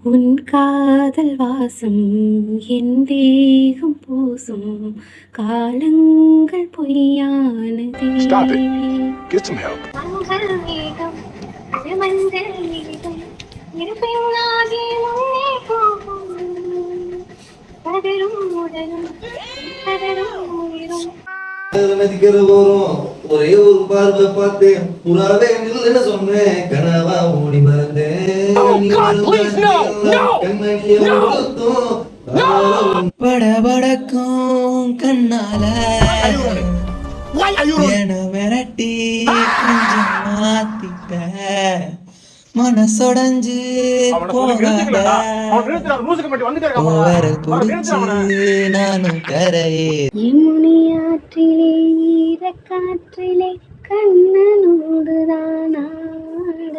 உன் காதல் வாசம் என் தேகம் பூசும் காலங்கள் பொய்யானதே. Stop it. Get some help. Mangal மேகம் அது மஞ்சள் மேகம் இருப்பையும் ஆகி முன்னே போகும் பதரும் உடலும் பதரும் உயிரும். நதிக்கிற போறோம் ஒரே ஒரு பார்வை பார்த்தேன் புறாவே நில்லுன்னு சொன்னேன் கனவா ஓடி மறந்தேன் படபடக்கும் கண்ணால என விரட்டி கொஞ்சம் மாத்திட்ட மனசொடஞ்சு நானும் கரையே யமுனையாற்றிலே ஈரக்காற்றிலே கண்ணனோடுதான் ஆட